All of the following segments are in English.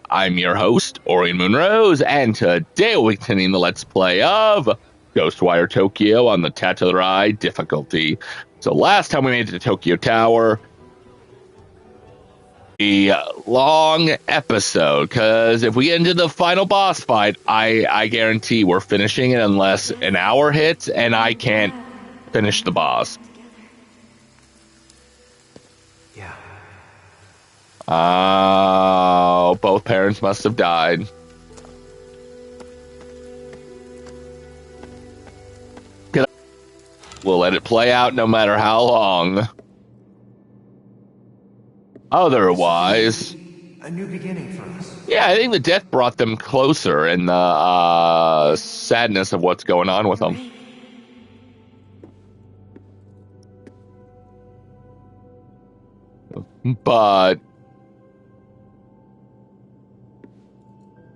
I'm your host, Orion Moonrose, and today we'll be continuing the Let's Play of Ghostwire Tokyo on the Tatari difficulty. So last time we made it to Tokyo Tower, a long episode, because if we get into the final boss fight, I guarantee we're finishing it unless an hour hits and I can't finish the boss. Oh, both parents must have died. We'll let it play out no matter how long. Otherwise, a new beginning for us. Yeah, I think the death brought them closer and the sadness of what's going on with them. But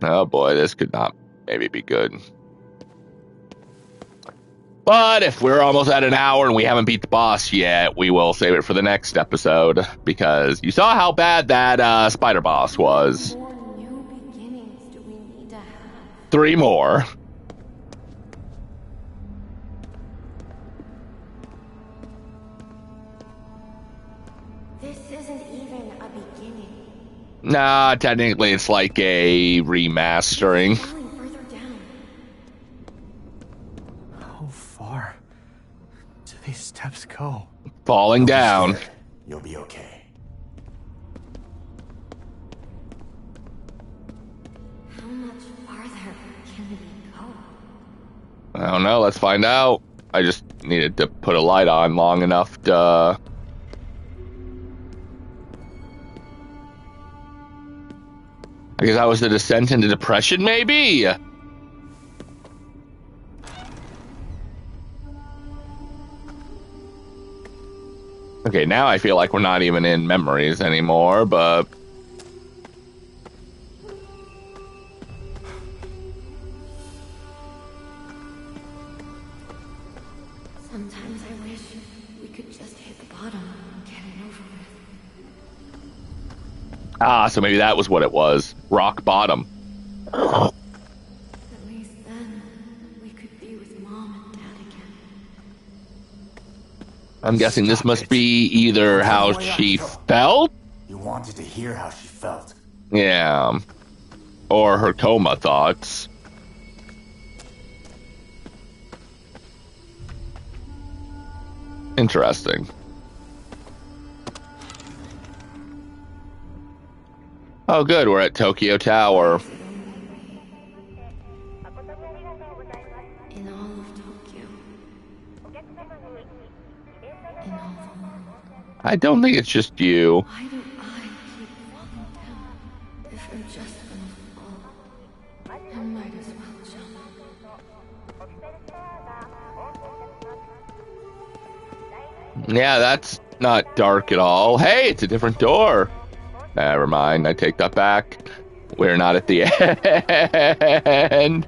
oh boy, this could not maybe be good. But if we're almost at an hour and we haven't beat the boss yet, we will save it for the next episode, because you saw how bad that spider boss was. How many more new beginnings do we need to have? 3 more. This isn't even a beginning. Nah, technically it's like a remastering. Falling further down. How far do these steps go? Falling down. You'll be okay. How much farther can we go? I don't know, let's find out. I just needed to put a light on long enough to... I guess that was the descent into depression, maybe? Okay, now I feel like we're not even in memories anymore, but... Sometimes I wish we could just hit the bottom and get it over with. Ah, so maybe that was what it was. Rock bottom. At least then, we could be with Mom and Dad again. I'm guessing this must be either how she felt? You wanted to hear how she felt. Yeah. Or her coma thoughts. Interesting. Oh good, we're at Tokyo Tower. In all of Tokyo. In all the world. I don't think it's just you. Why do I keep falling down? If I'm just gonna fall, I might as well jump. Yeah, that's not dark at all. Hey, it's a different door. Never mind, I take that back. We're not at the end.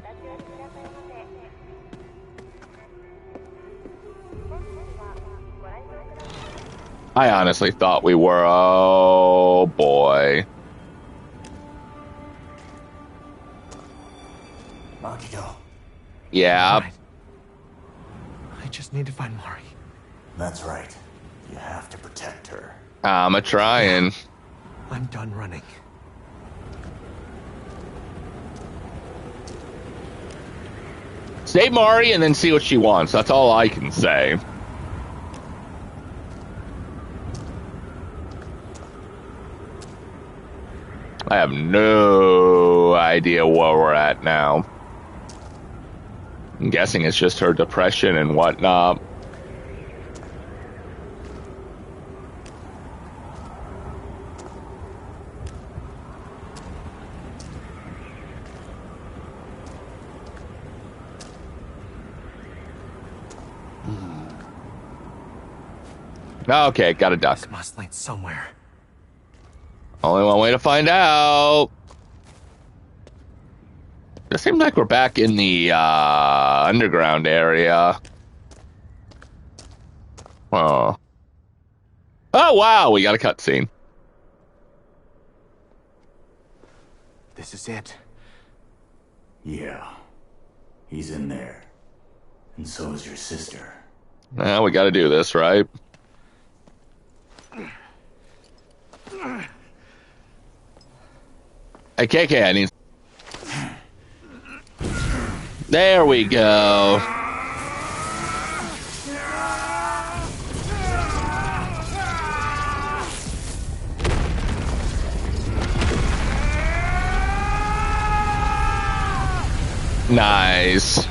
I honestly thought we were. Oh boy. Makiko. Yeah. Right. I just need to find Mari. That's right. You have to protect her. I'm a trying. I'm done running. Save Mari and then see what she wants. That's all I can say. I have no idea where we're at now. I'm guessing it's just her depression and whatnot. Okay, got a duck. This must lead somewhere. Only one way to find out. It seems like we're back in the underground area. Oh. Oh, wow, we got a cutscene. This is it. Yeah. He's in there. And so is your sister. Well, we gotta do this, right? Hey, KK, I need... There we go. Nice.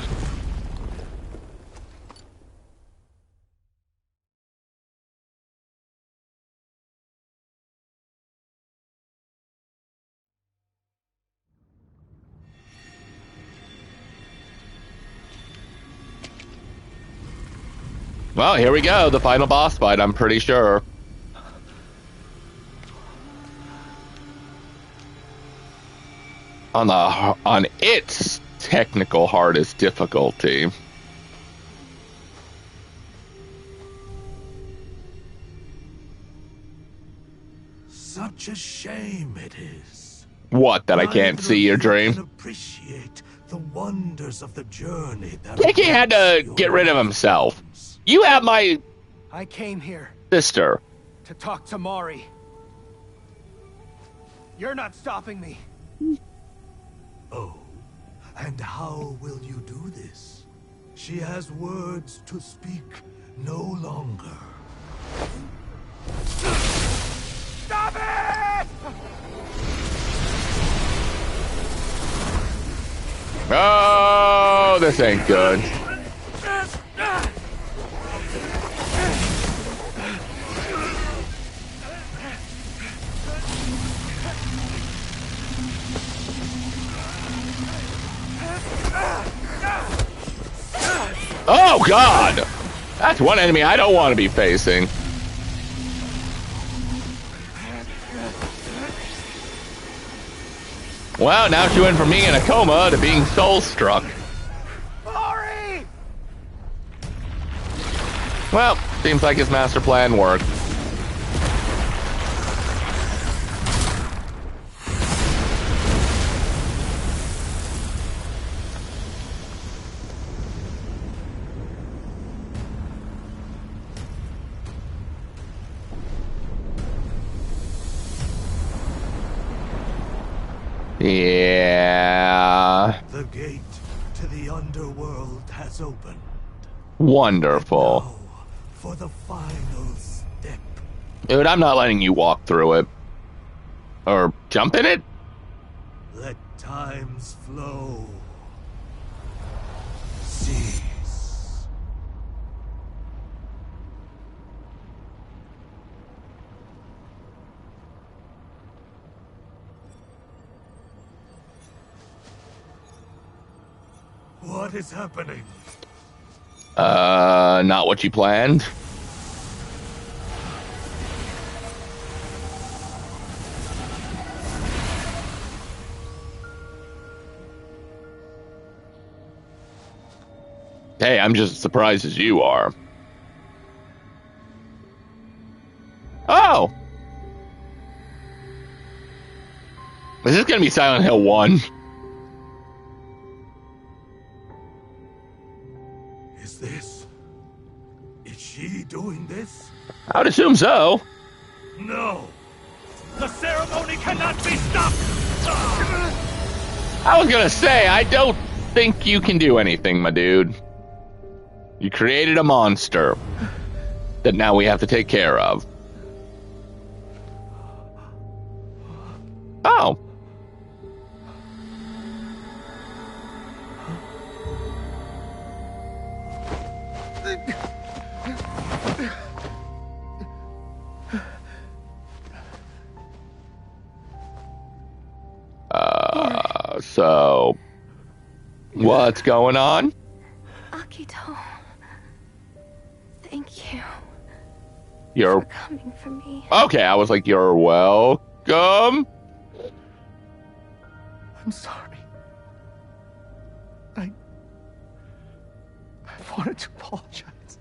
Well, here we go. The final boss fight, I'm pretty sure. On its technical hardest difficulty. Such a shame it is. What, that I can't see your dream? Appreciate the wonders of the journey that KK had to get rid of himself. You have my I came here sister. to talk to Mari. You're not stopping me. Oh, and how will you do this? She has words to speak no longer. Stop it! Oh, this ain't good. Oh, God! That's one enemy I don't want to be facing. Well, now she went from being in a coma to being soul-struck. Mari! Well, seems like his master plan worked. Yeah. The gate to the underworld has opened. Wonderful. Now, for the final step. Dude, I'm not letting you walk through it. Or jump in it? Let time's flow cease. What is happening? Not what you planned. Hey, I'm just as surprised as you are. Oh! Is this gonna be Silent Hill 1? Is she doing this? I would assume so. No! The ceremony cannot be stopped! I was gonna say, I don't think you can do anything, my dude. You created a monster that now we have to take care of. Oh. So, what's going on? Akito, thank you. You're for coming for me. okay. I was like, you're welcome. I'm sorry. I wanted to apologize.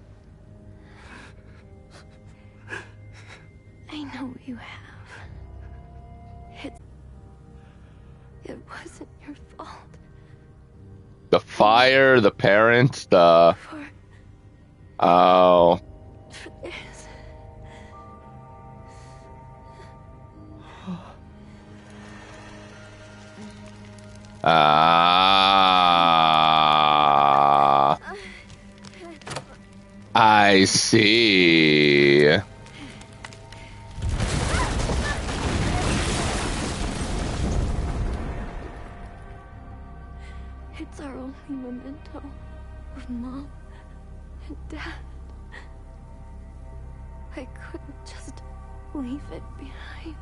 I know you have. It wasn't your fault. The fire, the parents, the... For Oh. this. Ah. I see. It's our only memento of Mom and Dad. I couldn't just leave it behind.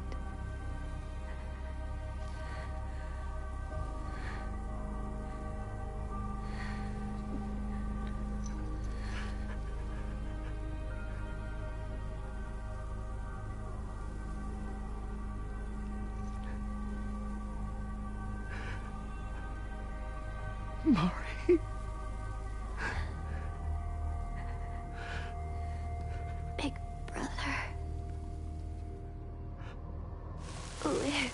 Mari. Big brother. Live.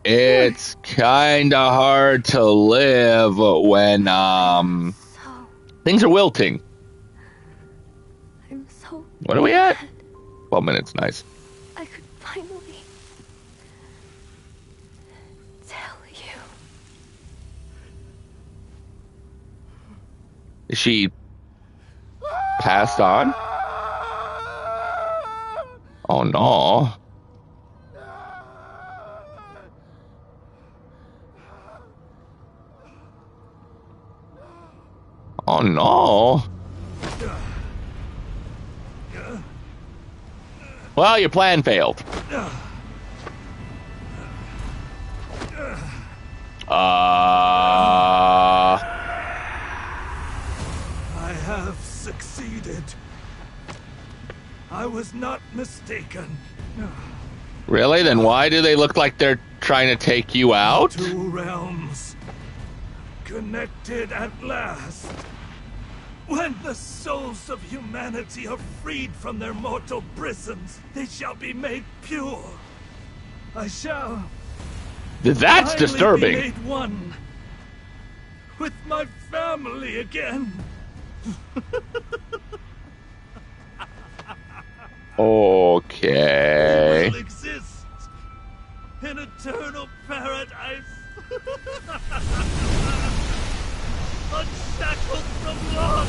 It's kinda hard to live when, So, things are wilting. I'm so What are we at? glad 12 minutes, nice. I could finally tell you. Is she passed on? Oh no. Oh no. Well, your plan failed. I have succeeded. I was not mistaken. Really? Then why do they look like they're trying to take you out? Two realms connected at last. When the souls of humanity are freed from their mortal prisons, they shall be made pure. I shall That's finally disturbing. be made one with my family again. Okay. Will exist in eternal paradise. Unshackled from loss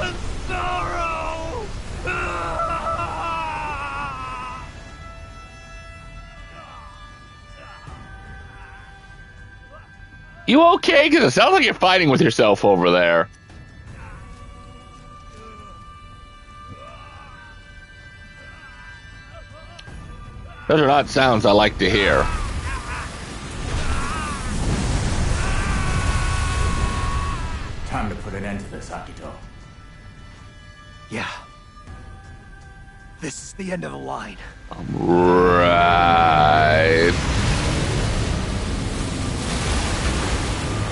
and sorrow. You okay? Because it sounds like you're fighting with yourself over there. Those are not sounds I like to hear. Time to put an end to this, Akito. Yeah. This is the end of the line. Right.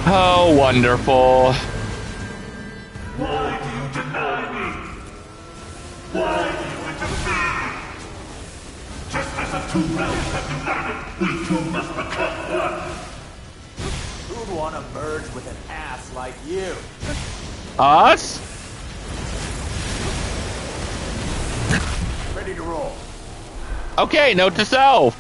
Oh, wonderful. Why do you deny me? Why do you interfere? Just as the two realms have united, we two must become one. Who'd want to merge with an ass like you? Us? Ready to roll. Okay, note to self.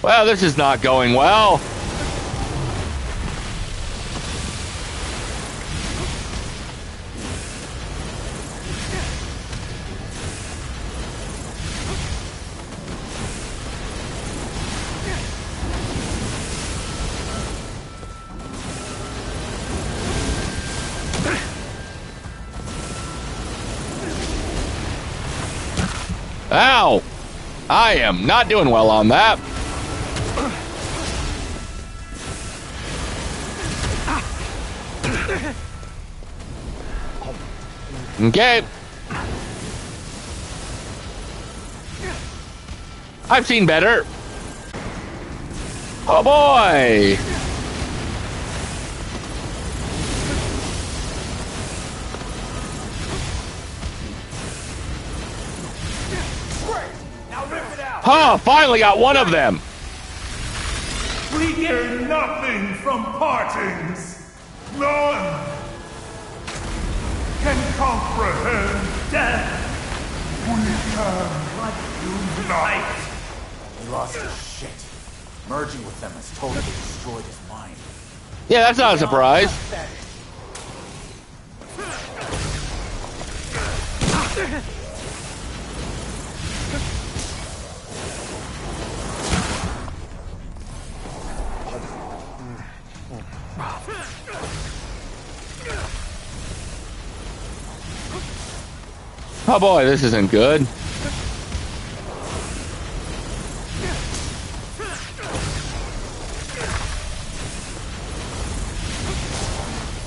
Well, this is not going well. Ow! I am not doing well on that. Okay. I've seen better. Oh boy! Now rip it out! Huh, finally got one of them! We hear nothing from partings. None can comprehend death. We can unite. He lost his shit. Merging with them has totally destroyed his mind. Yeah, that's not a surprise. Oh boy, this isn't good.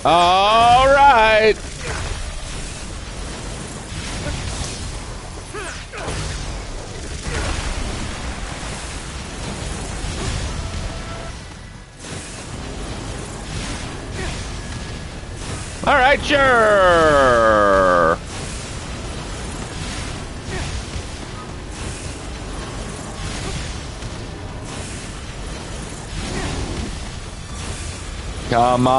All right. All right, sure. Come on.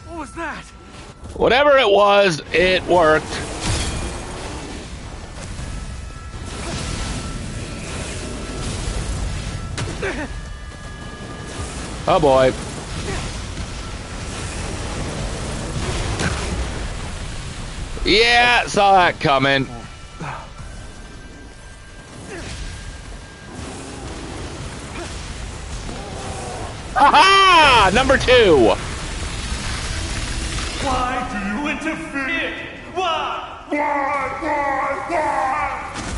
What was that? Whatever it was, it worked. Oh boy. Yeah, saw that coming. Aha! Number 2. Why do you interfere? Why?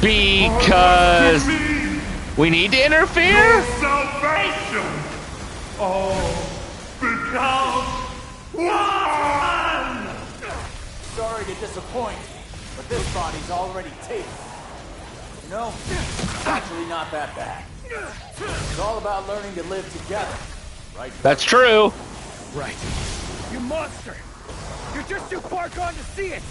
Because we need to interfere? Salvation! Oh, become one! Sorry to disappoint, but this body's already taken. You know, it's actually not that bad. It's all about learning to live together, right? That's true. Right. You monster! You're just too far gone to see it!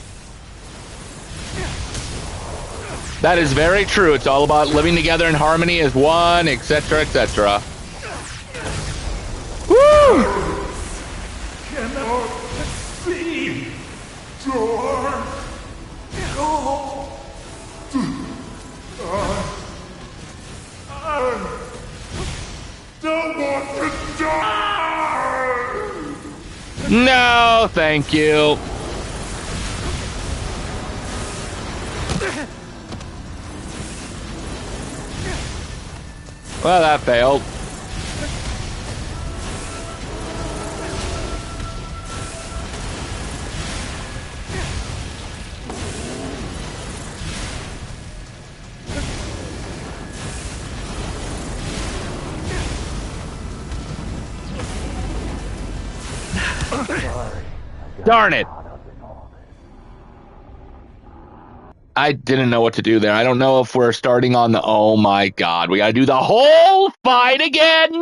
That is very true. It's all about living together in harmony as one, etc., etc. Woo! Cannot see door. Go. I don't want to die. No, thank you. Well, that failed. Darn it. I didn't know what to do there. I don't know if we're starting on the... Oh my god, we gotta do the whole fight again!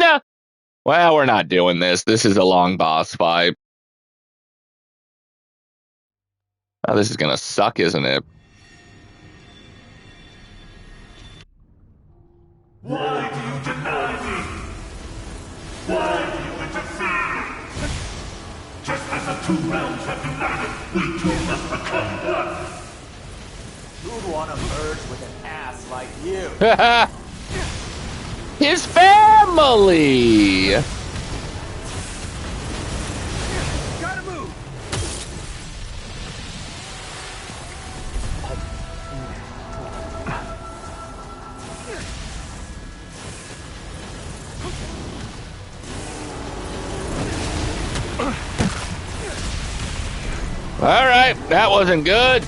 Well, we're not doing this. This is a long boss fight. Oh, this is gonna suck, isn't it? Why do you deny me? Why do you interfere? Just as the two realms have united, we two must become one. Who'd want to merge with an ass like you? His family! Gotta move! All right, that wasn't good.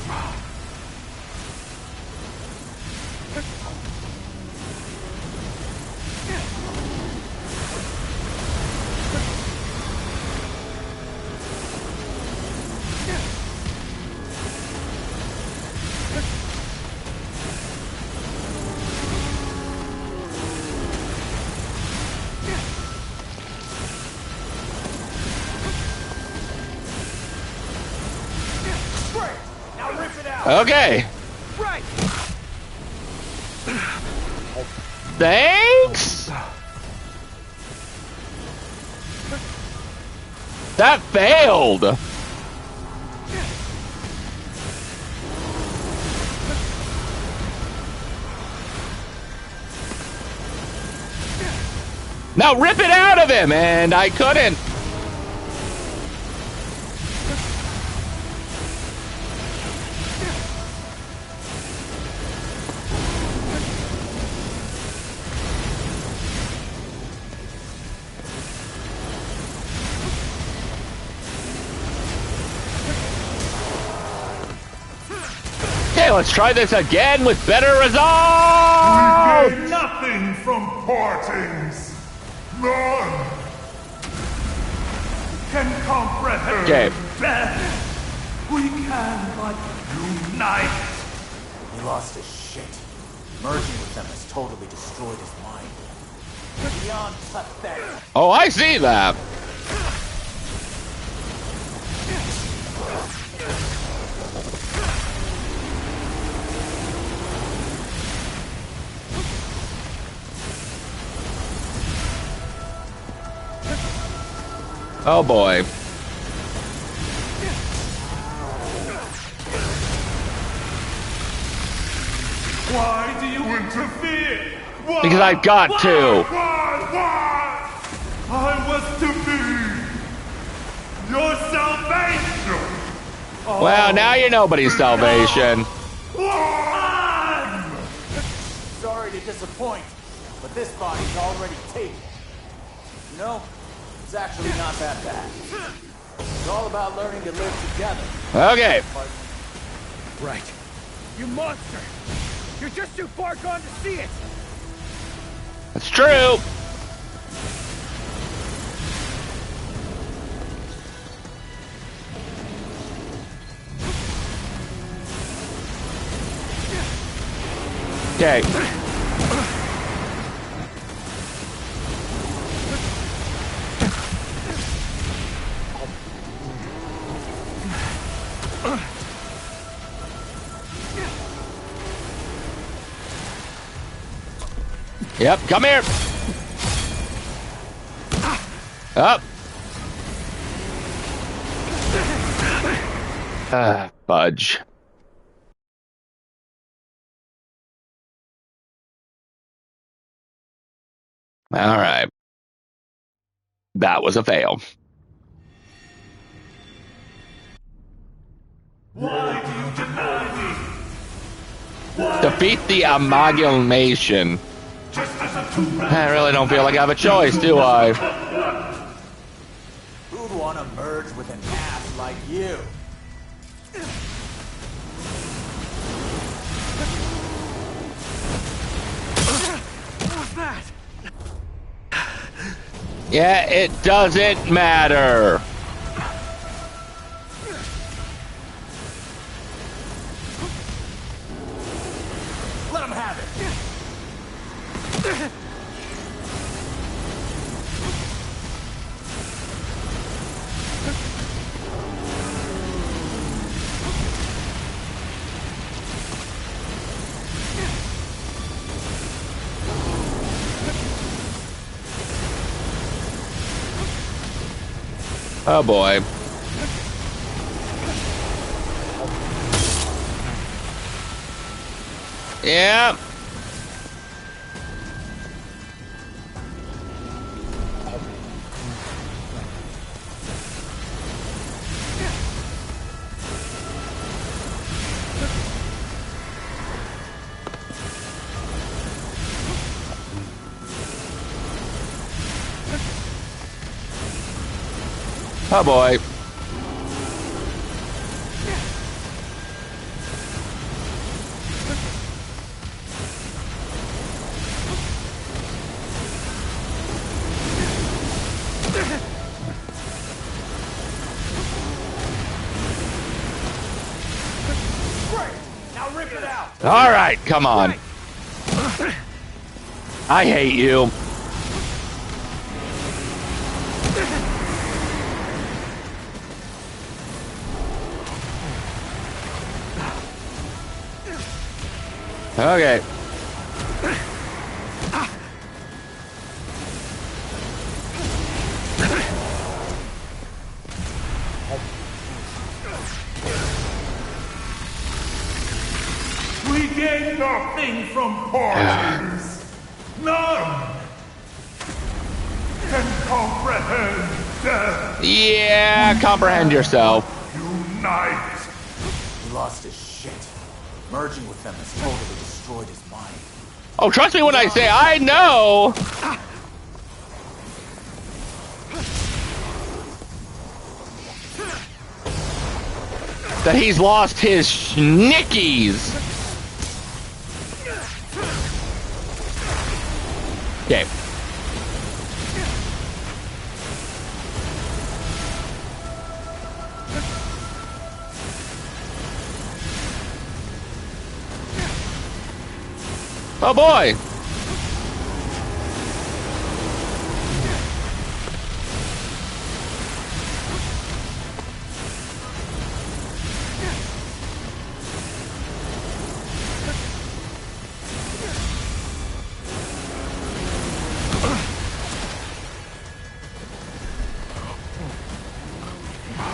Okay. Right. Thanks. That failed. Now rip it out of him, and I couldn't. Okay, let's try this again with better results. Gain nothing from partings. None can comprehend Okay. death. We can but unite. He lost his shit. Merging with them has totally destroyed his mind. Beyond pathetic. Oh, I see that. Oh boy. Why do you interfere? Why? Because I've got to. Why? I was to be your salvation. Well, now you're nobody's salvation. One. Sorry to disappoint, but this body's already taken. You know, it's actually not that bad. It's all about learning to live together. Okay. Right. You monster! You're just too far gone to see it! That's true. Okay. Yep, come here. Up. Fudge. All right. That was a fail. Why do you deny me? Defeat the amalgamation. Just as a two-man. I really don't feel like I have a choice, do I? Who'd want to merge with an ass like you? What was that? Yeah, it doesn't matter. Let him have it! Oh boy. Yeah. Oh boy. All right, come on. I hate you. Okay. We gain nothing from parties. None can comprehend death. Yeah, comprehend yourself. Unite. He lost his shit. Merging with them has totally destroyed his mind. Oh, trust me when I say I know. That he's lost his schnickies. Okay. Oh boy.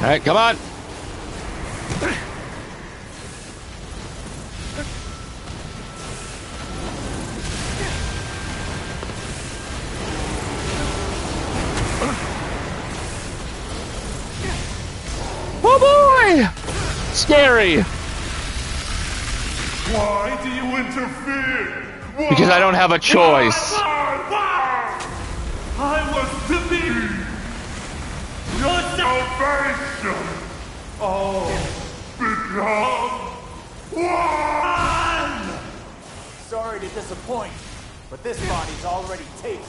All right, come on. Oh boy! Scary. Why do you interfere? Why? Because I don't have a choice. Why? I was to be your salvation. Oh, become one. Sorry to disappoint, but this body's already taken.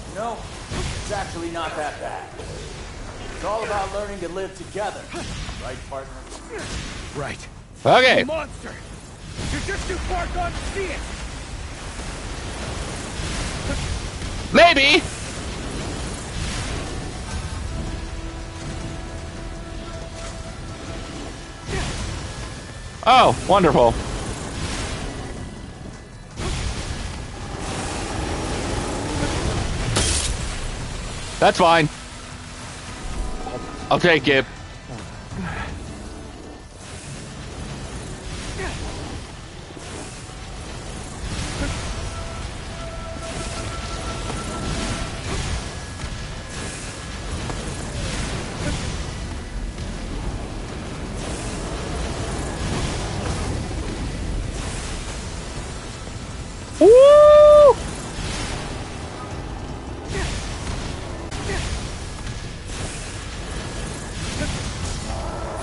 You know, it's actually not that bad. It's all about learning to live together. Right, partner? Right. Okay. You monster! You're just too far gone to see it! Maybe. Oh, wonderful. That's fine. I'll take it. Woo!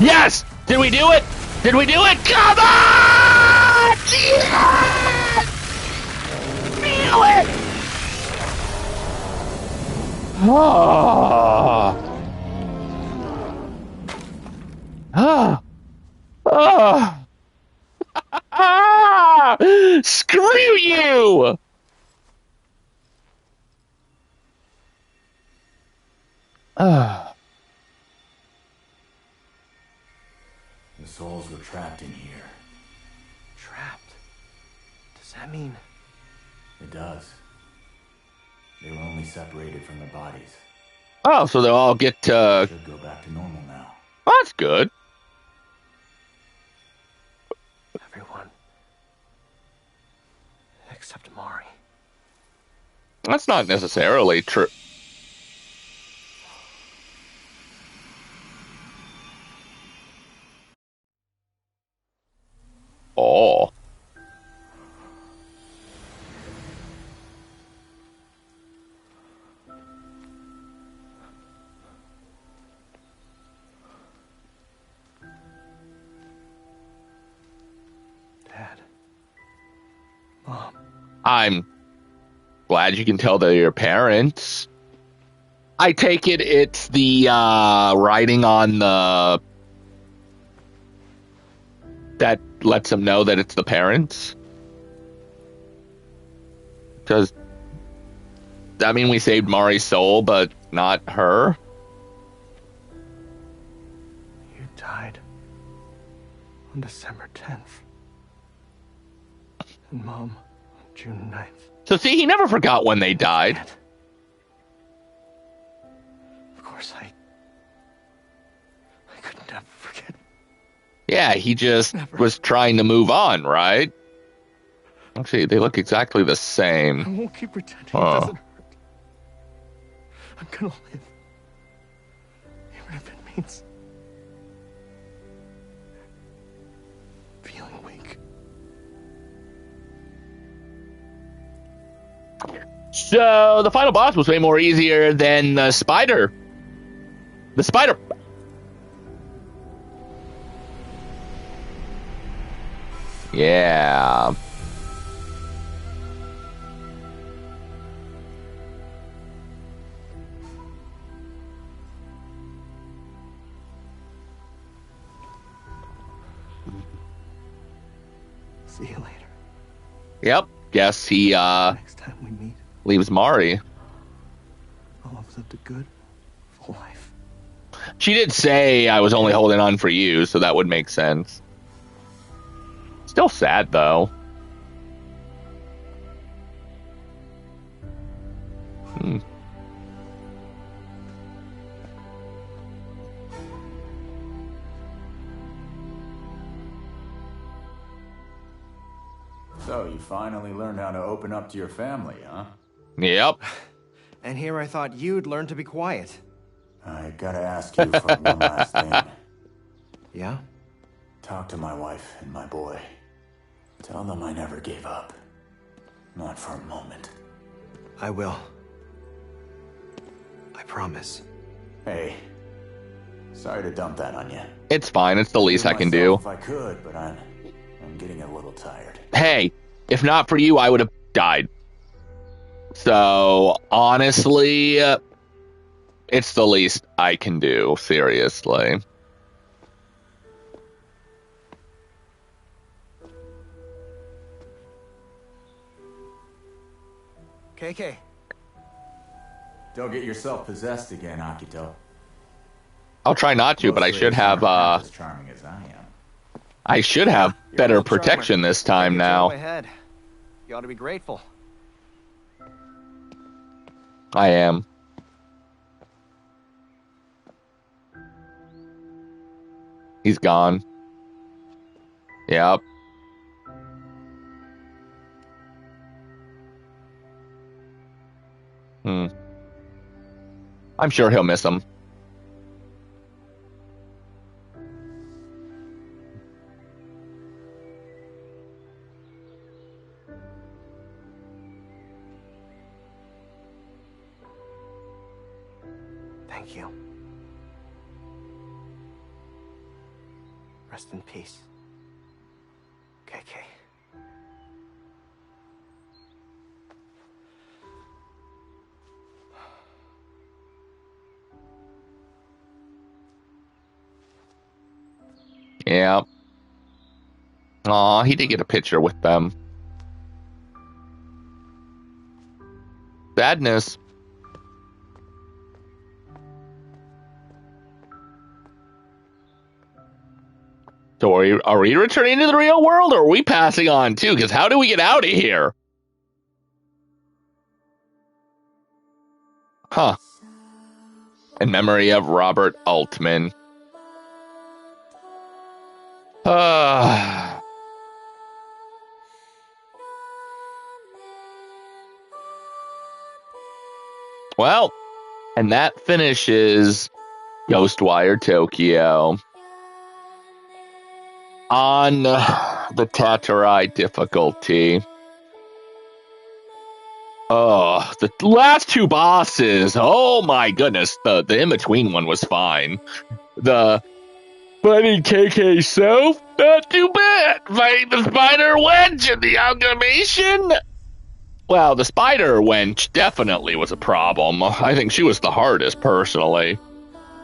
Yes! Did we do it? Did we do it? Come on! Yes! Feel it! Oh. Oh. Oh. Ah! Screw you! Ah. The souls were trapped in here. Trapped? Does that mean... It does. They were only separated from their bodies. Oh, so they'll all get Should go back to normal now. that's good. Everyone. Except Mari. That's not necessarily true. Oh. Dad. Mom. I'm glad you can tell they're your parents. I take it it's the writing on the that lets him know that it's the parents. Because, I mean, we saved Mari's soul, but not her. You died on December 10th. And Mom on June 9th. So see, he never forgot when they died. Of course, I could never forget. Yeah, he just was trying to move on, right? Actually, they look exactly the I same. won't keep pretending it doesn't hurt. I'm gonna live. Even if it means feeling weak. So, the final boss was way more easier than the spider. The spider. Yeah. See you later. Yep. Guess he Next time we meet, leaves Mari. I'll have lived a good, full life. She did say I was only holding on for you, so that would make sense. Still sad, though. So, you finally learned how to open up to your family, huh? Yep. And here I thought you'd learn to be quiet. I gotta ask you for one last thing. Yeah? Talk to my wife and my boy. Tell them I never gave up. Not for a moment. I will. I promise. Hey, sorry to dump that on you. It's fine. It's the least I can do. If I could, but I'm getting a little tired. Hey, if not for you, I would have died. So, honestly, it's the least I can do, seriously. KK. Don't get yourself possessed again, Akito. I'll try not to, but I should have, as charming as I am. I should have You're a better real charmer. protection this time You're now. way ahead. You ought to be grateful. I am. He's gone. Yep. I'm sure he'll miss him. Thank you. Rest in peace. KK. Yeah. Aw, he did get a picture with them. Sadness. So are we returning to the real world, or are we passing on too? Because how do we get out of here? Huh. In memory of Robert Altman. Well, and that finishes Ghostwire Tokyo. On the Tatari difficulty. Oh, the last two bosses. Oh my goodness. The in-between one was fine. The fighting KK self, not too bad. Fighting the spider wench and the amalgamation. Well, the spider wench definitely was a problem. I think she was the hardest, personally.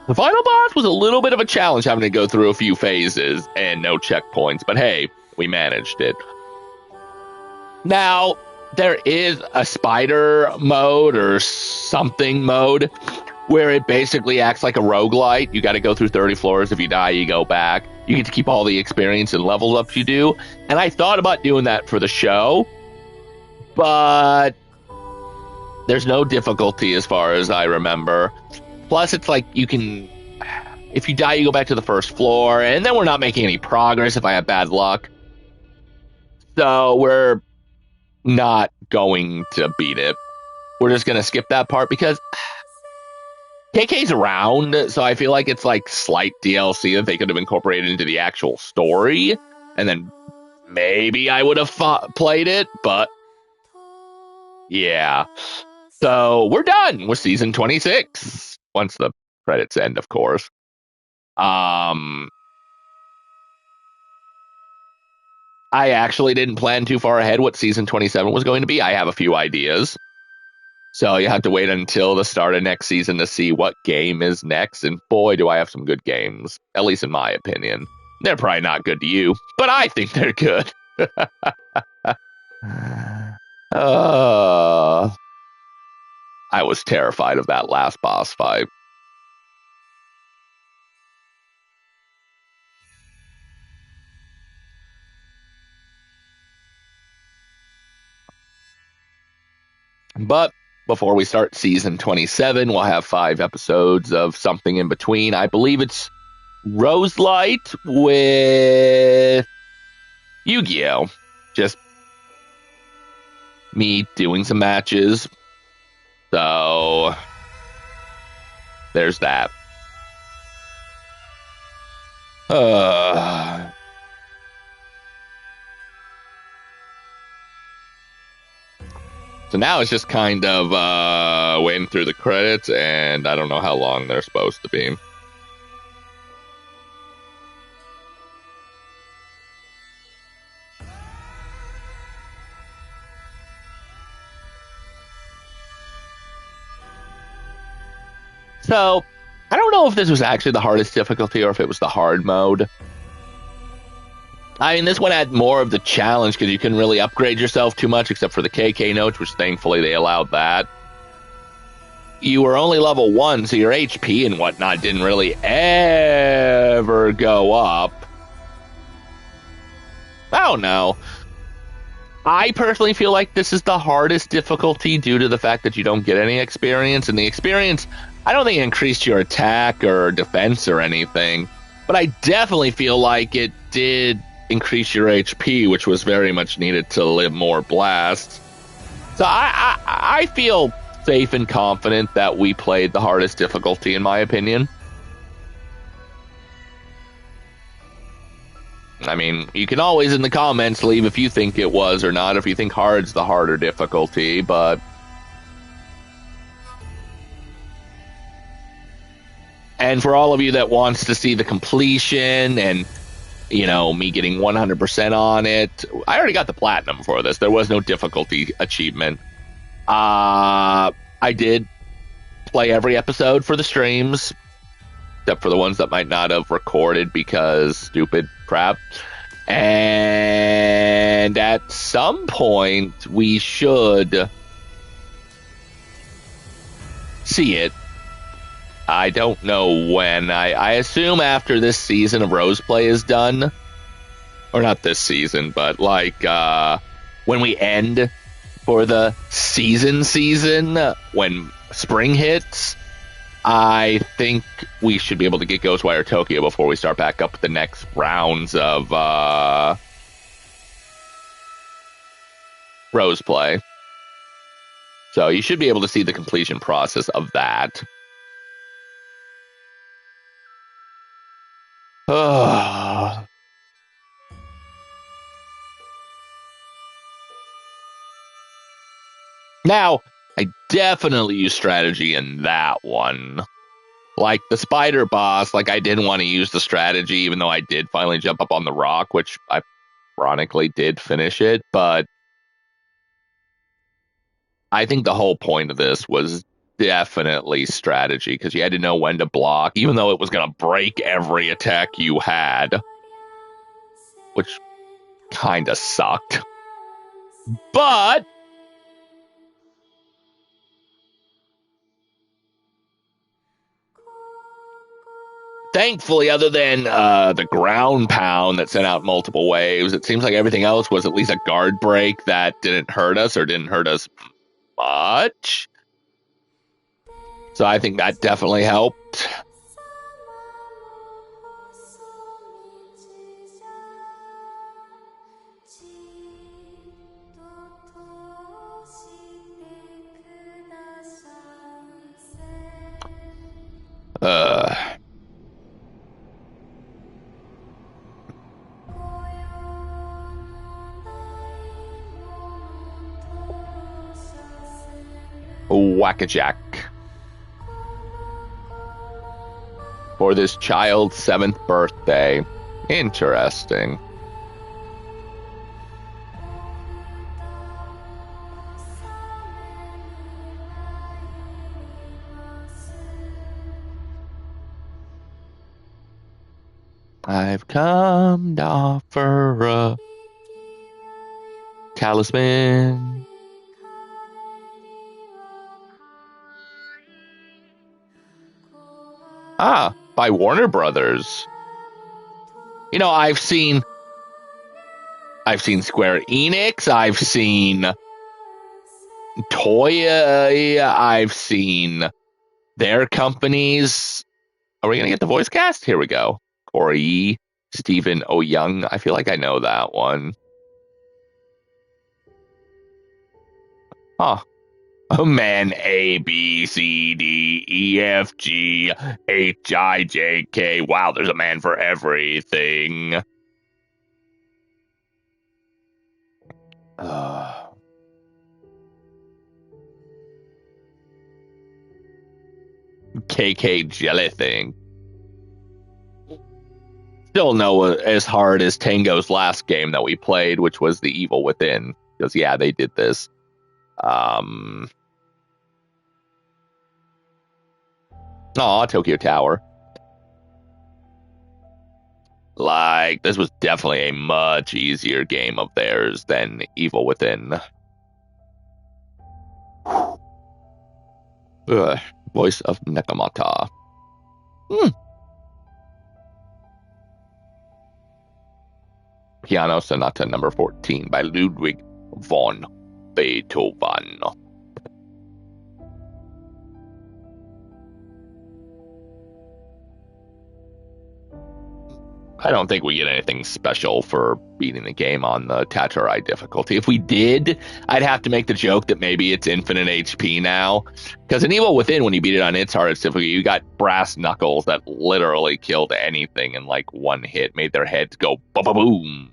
The final boss was a little bit of a challenge, having to go through a few phases and no checkpoints. But hey, we managed it. Now, there is a spider mode or something mode where it basically acts like a roguelite. You got to go through 30 floors. If you die, you go back. You get to keep all the experience and level ups you do. And I thought about doing that for the show, but there's no difficulty as far as I remember. Plus, it's like you can, if you die, you go back to the first floor, and then we're not making any progress if I have bad luck. So we're not going to beat it. We're just going to skip that part because KK's around, so I feel like it's like slight DLC that they could have incorporated into the actual story, and then maybe I would have played it, but yeah. So we're done with season 26 once the credits end, of course. I actually didn't plan too far ahead what season 27 was going to be. I have a few ideas. So you have to wait until the start of next season to see what game is next. And boy, do I have some good games, at least in my opinion. They're probably not good to you, but I think they're good. I was terrified of that last boss fight. But before we start season 27, we'll have 5 episodes of something in between. I believe it's Roselight with Yu-Gi-Oh! Just me doing some matches. So there's that. So now it's just kind of waiting through the credits, and I don't know how long they're supposed to be. So, I don't know if this was actually the hardest difficulty or if it was the hard mode. I mean, this one had more of the challenge because you couldn't really upgrade yourself too much except for the KK notes, which thankfully they allowed that. You were only level 1, so your HP and whatnot didn't really ever go up. I don't know. I personally feel like this is the hardest difficulty due to the fact that you don't get any experience, and the experience, I don't think it increased your attack or defense or anything, but I definitely feel like it did increase your HP, which was very much needed to live more blasts. So I feel safe and confident that we played the hardest difficulty, in my opinion. I mean, you can always in the comments leave if you think it was or not, if you think hard's the harder difficulty, but and for all of you that wants to see the completion and, you know, me getting 100% on it, I already got the platinum for this. There was no difficulty achievement. I did play every episode for the streams, except for the ones that might not have recorded because stupid crap. And at some point, we should see it. I don't know when. I assume after this season of Roseplay is done. Or not this season, but like when we end for the season, when spring hits, I think we should be able to get Ghostwire Tokyo before we start back up with the next rounds of Roseplay. So you should be able to see the completion process of that. Now, I definitely use strategy in that one. Like the spider boss, like I didn't want to use the strategy, even though I did finally jump up on the rock, which I ironically did finish it. But I think the whole point of this was definitely strategy, because you had to know when to block, even though it was going to break every attack you had. Which kind of sucked. But thankfully, other than the ground pound that sent out multiple waves, it seems like everything else was at least a guard break that didn't hurt us or didn't hurt us much. So I think that definitely helped. Whack-a-jack. For this child's 7th birthday. Interesting. I've come to offer a talisman. Ah, by Warner Brothers. You know, I've seen Square Enix, I've seen Toei, I've seen their companies. Are we gonna get the voice cast? Here we go. Corey, Stephen O. Young. I feel like I know that one. Huh. Oh man, A, B, C, D, E, F, G, H, I, J, K. Wow, there's a man for everything. KK Jelly thing. Still know as hard as Tango's last game that we played, which was The Evil Within. Because, yeah, they did this. Tokyo Tower. Like, this was definitely a much easier game of theirs than Evil Within. Voice of Nekomata. Piano Sonata number 14 by Ludwig von Beethoven. I don't think we get anything special for beating the game on the Tatari difficulty. If we did, I'd have to make the joke that maybe it's infinite HP now. Because in Evil Within, when you beat it on its hardest difficulty, you got brass knuckles that literally killed anything in like one hit, made their heads go ba-ba-boom.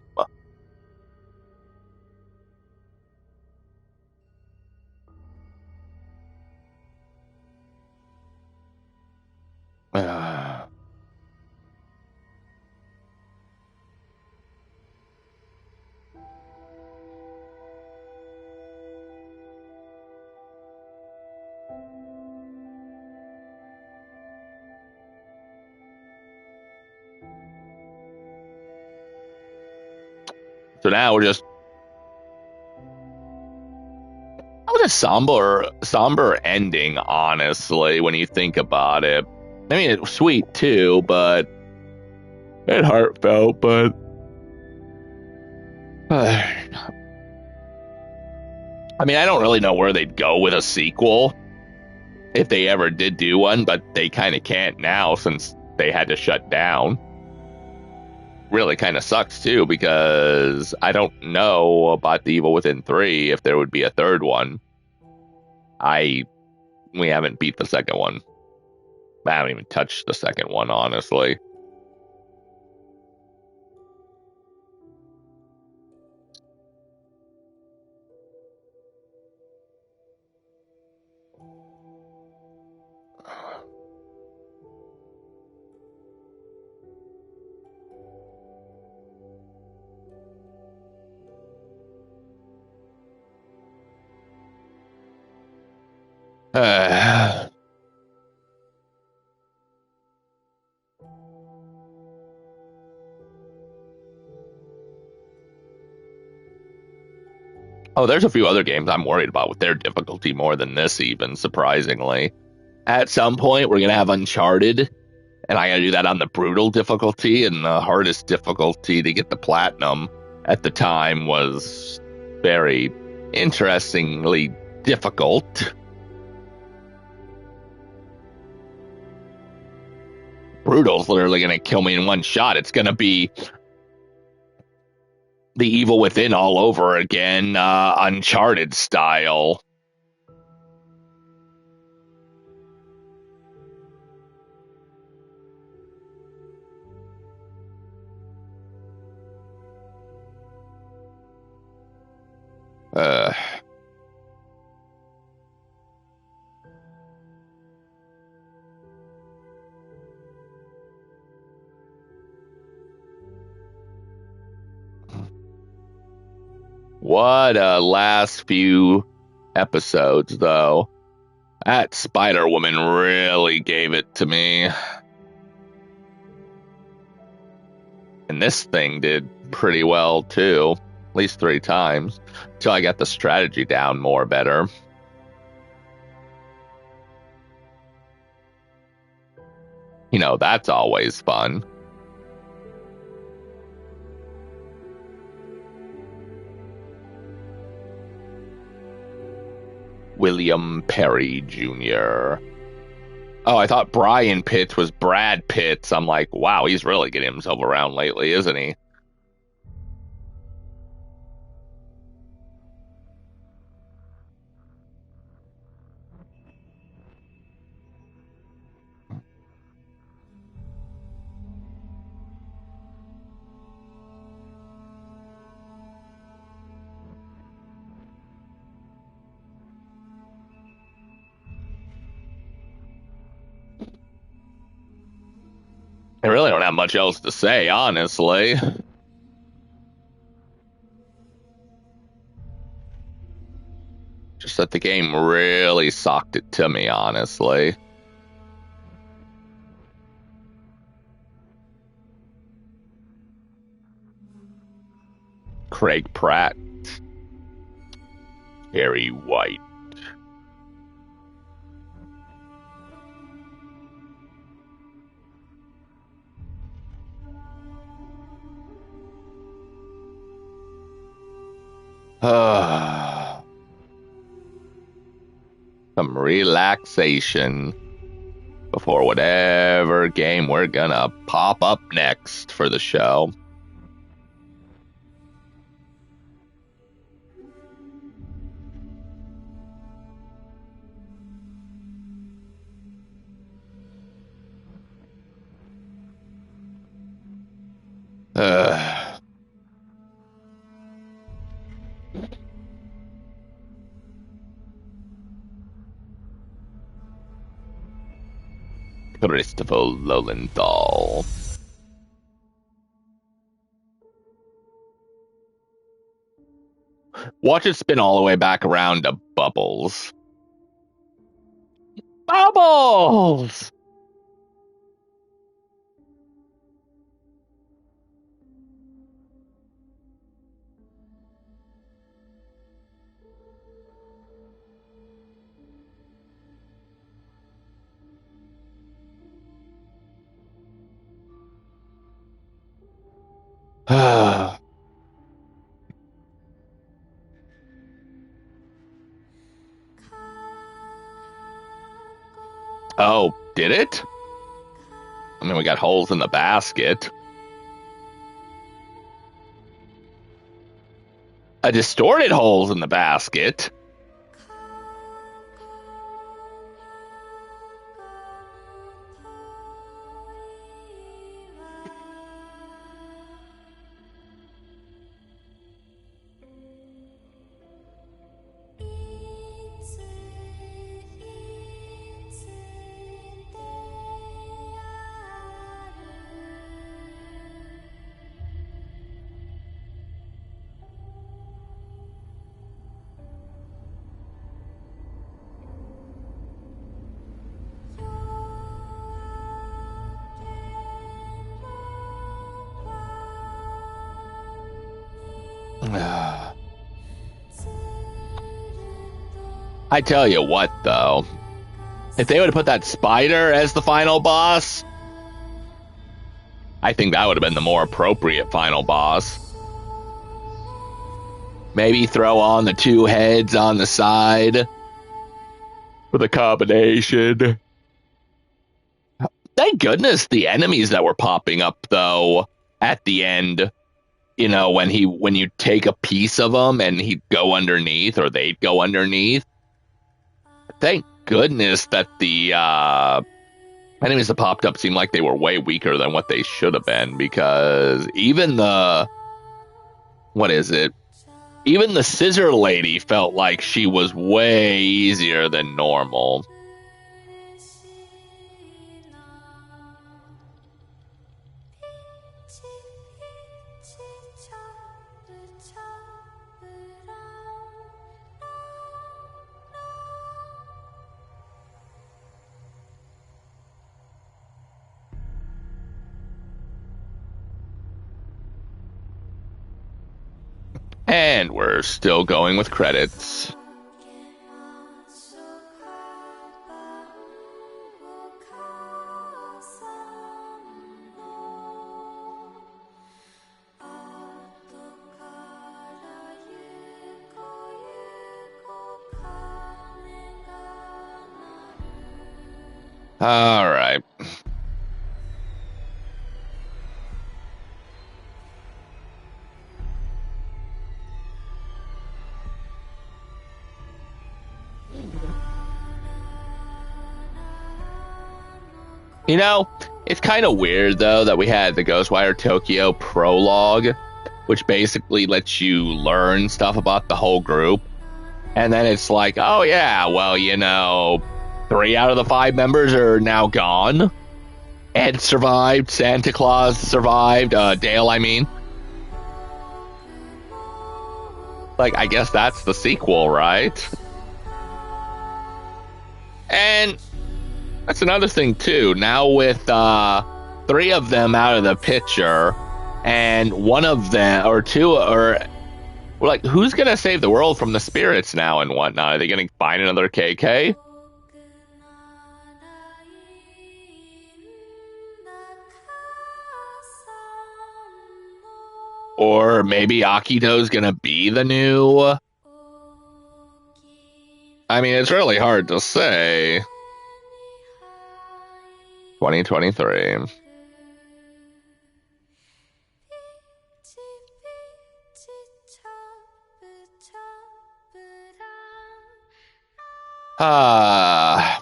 So now we're just... That was a somber ending, honestly, when you think about it. I mean, it was sweet too, but it heartfelt, but I mean, I don't really know where they'd go with a sequel if they ever did do one, but they kind of can't now since they had to shut down. Really kind of sucks too, because I don't know about The Evil Within 3 if there would be a third one. We haven't beat the second one. I haven't even touched the second one, honestly. Oh, there's a few other games I'm worried about with their difficulty more than this, even, surprisingly. At some point, we're going to have Uncharted, and I got to do that on the brutal difficulty, and the hardest difficulty to get the platinum at the time was very interestingly difficult. Brutal's literally going to kill me in one shot. It's going to be the Evil Within all over again, Uncharted style. What a last few episodes, though. That Spider-Woman really gave it to me. And this thing did pretty well, too. At least 3 times. Until I got the strategy down more better. You know, that's always fun. William Perry Jr. Oh, I thought Brian Pitts was Brad Pitts. I'm like, wow, he's really getting himself around lately, isn't he? I really don't have much else to say, honestly. Just that the game really socked it to me, honestly. Craig Pratt. Harry White. Some relaxation before whatever game we're gonna pop up next for the show. Christopher Lowenthal. Watch it spin all the way back around to Bubbles. Bubbles! Oh, did it? I mean, we got holes in the basket. A distorted holes in the basket. I tell you what, though. If they would have put that spider as the final boss, I think that would have been the more appropriate final boss. Maybe throw on the two heads on the side for the combination. Thank goodness the enemies that were popping up, though, at the end, you know, when you take a piece of them and he'd go underneath, or they'd go underneath. Thank goodness that the enemies that popped up seemed like they were way weaker than what they should have been, because even the... what is it? Even the scissor lady felt like she was way easier than normal. And we're still going with credits. All right. You know, it's kind of weird, though, that we had the Ghostwire Tokyo prologue, which basically lets you learn stuff about the whole group. And then it's like, oh, yeah, well, you know, 3 out of the 5 members are now gone. Ed survived, Santa Claus survived, Dale, I mean. Like, I guess that's the sequel, right? And that's another thing, too. Now with 3 of them out of the picture, and one of them, or 2, or... we're like, who's going to save the world from the spirits now and whatnot? Are they going to find another KK? Or maybe Akito's going to be the new... I mean, it's really hard to say. 2023.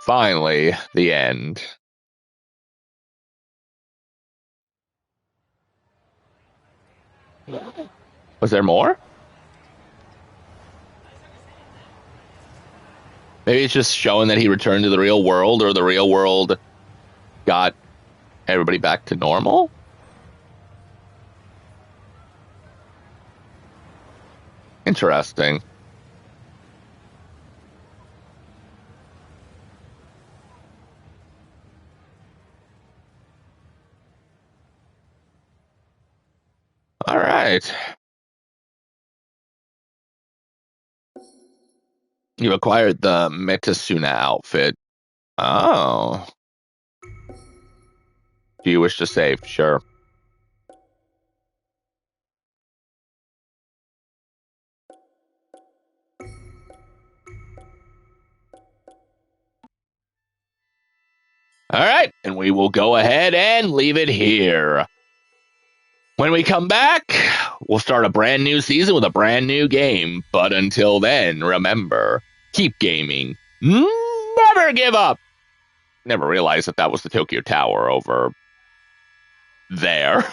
Finally, the end. Was there more? Maybe it's just showing that he returned to the real world, or the real world got everybody back to normal? Interesting. All right. You acquired the Metasuna outfit. Oh. Do you wish to save? Sure. All right, and we will go ahead and leave it here. When we come back, we'll start a brand new season with a brand new game. But until then, remember, keep gaming. Never give up. Never realized that was the Tokyo Tower over there.